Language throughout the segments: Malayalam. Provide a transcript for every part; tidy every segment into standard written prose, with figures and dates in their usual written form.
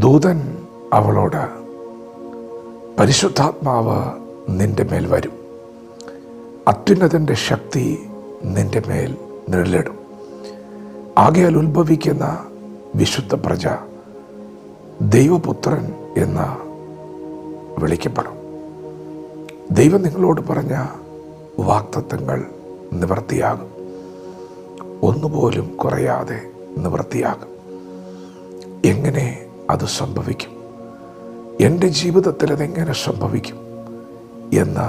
ദൂതൻ അവളോട്, പരിശുദ്ധാത്മാവ് നിന്റെ മേൽ വരും, അത്യുന്നതൻ്റെ ശക്തി നിന്റെ മേൽ നിഴലിടും. ആകയാൽ ഉത്ഭവിക്കുന്ന വിശുദ്ധ പ്രജ ദൈവപുത്രൻ എന്ന് വിളിക്കപ്പെടും. ദൈവം നിങ്ങളോട് പറഞ്ഞ വാഗ്ദത്തങ്ങൾ നിവൃത്തിയാകും. ഒന്നുപോലും കുറയാതെ നിവൃത്തിയാകും. എങ്ങനെ അത് സംഭവിക്കും? എൻ്റെ ജീവിതത്തിൽ അതെങ്ങനെ സംഭവിക്കും എന്ന്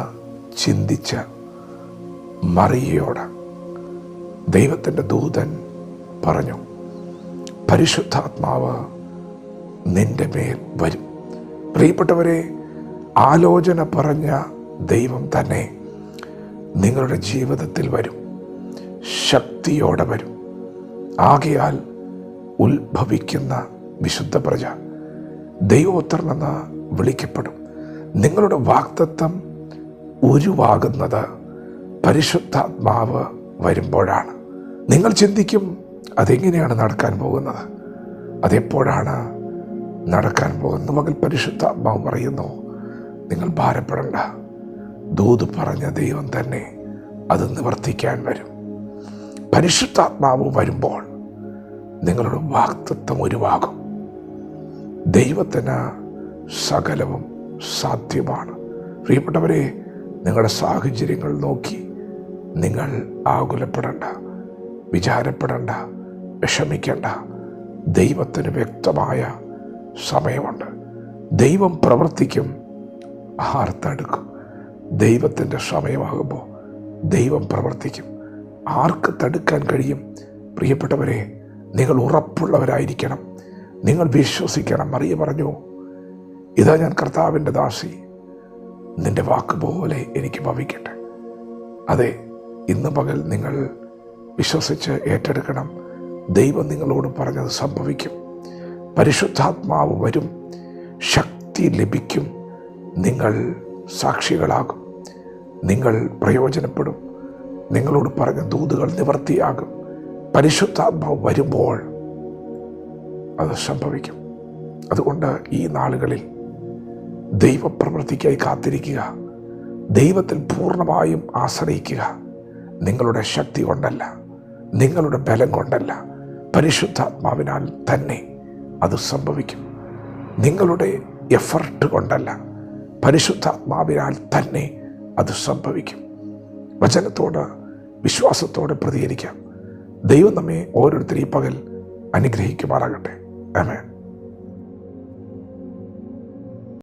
ചിന്തിച്ച മറിയയോട് ദൈവത്തിൻ്റെ ദൂതൻ പറഞ്ഞു, പരിശുദ്ധാത്മാവ് നിന്റെ മേൽ വരും. പ്രിയപ്പെട്ടവരെ, ആലോചന പറഞ്ഞ ദൈവം തന്നെ നിങ്ങളുടെ ജീവിതത്തിൽ വരും, ശക്തിയോടെ വരും. ആകയാൽ ഉത്ഭവിക്കുന്ന വിശുദ്ധ പ്രജ ദൈവോത്തരനെന്ന് വിളിക്കപ്പെടും. നിങ്ങളുടെ വാഗ്ദത്തം ഉരുവാകുന്നത് പരിശുദ്ധാത്മാവ് വരുമ്പോഴാണ്. നിങ്ങൾ ചിന്തിക്കും, അതെങ്ങനെയാണ് നടക്കാൻ പോകുന്നത്, അതെപ്പോഴാണ് നടക്കാൻ പോകുന്നത്? മകൾ പരിശുദ്ധാത്മാവ് പറയുന്നു, നിങ്ങൾ ഭാരപ്പെടേണ്ട, ദൂത് പറഞ്ഞ ദൈവം തന്നെ അത് നിവർത്തിക്കാൻ വരും. പരിശുദ്ധാത്മാവ് വരുമ്പോൾ നിങ്ങളുടെ വാഗ്ദത്തം ഉരുവാകും. ദൈവത്തിന് സകലവും സാധ്യമാണ്. പ്രിയപ്പെട്ടവരെ, നിങ്ങളുടെ സാഹചര്യങ്ങൾ നോക്കി നിങ്ങൾ ആകുലപ്പെടേണ്ട, വിചാരപ്പെടേണ്ട, വിഷമിക്കേണ്ട. ദൈവത്തിന് വ്യക്തമായ സമയമുണ്ട്. ദൈവം പ്രവർത്തിക്കും, ആർത്തടുക്കും. ദൈവത്തിൻ്റെ സമയമാകുമ്പോൾ ദൈവം പ്രവർത്തിക്കും. ആർക്ക് തടുക്കാൻ കഴിയും? പ്രിയപ്പെട്ടവരെ, നിങ്ങൾ ഉറപ്പുള്ളവരായിരിക്കണം, നിങ്ങൾ വിശ്വസിക്കണം. മറിയ പറഞ്ഞു, ഇതാ ഞാൻ കർത്താവിൻ്റെ ദാസി, നിന്റെ വാക്ക് പോലെ എനിക്ക് ഭവിക്കട്ടെ. അതെ, ഇന്ന് പകൽ നിങ്ങൾ വിശ്വസിച്ച് ഏറ്റെടുക്കണം. ദൈവം നിങ്ങളോട് പറഞ്ഞത് സംഭവിക്കും. പരിശുദ്ധാത്മാവ് വരും, ശക്തി ലഭിക്കും, നിങ്ങൾ സാക്ഷികളാകും, നിങ്ങൾ പ്രയോജനപ്പെടും, നിങ്ങളോട് പറഞ്ഞ ദൂതുകൾ നിവർത്തിയാകും. പരിശുദ്ധാത്മാവ് വരുമ്പോൾ അത് സംഭവിക്കും. അതുകൊണ്ട് ഈ നാളുകളിൽ ദൈവപ്രവൃത്തിക്കായി കാത്തിരിക്കുക, ദൈവത്തിൽ പൂർണ്ണമായും ആശ്രയിക്കുക. നിങ്ങളുടെ ശക്തി കൊണ്ടല്ല, നിങ്ങളുടെ ബലം കൊണ്ടല്ല, പരിശുദ്ധാത്മാവിനാൽ തന്നെ അത് സംഭവിക്കും. നിങ്ങളുടെ എഫർട്ട് കൊണ്ടല്ല, പരിശുദ്ധാത്മാവിനാൽ തന്നെ അത് സംഭവിക്കും. വചനത്തോട് വിശ്വാസത്തോടെ പ്രതികരിക്കാം. ദൈവം നമ്മെ ഓരോരുത്തരെയും പകൽ അനുഗ്രഹിക്കുമാറാകട്ടെ. ആമേൻ.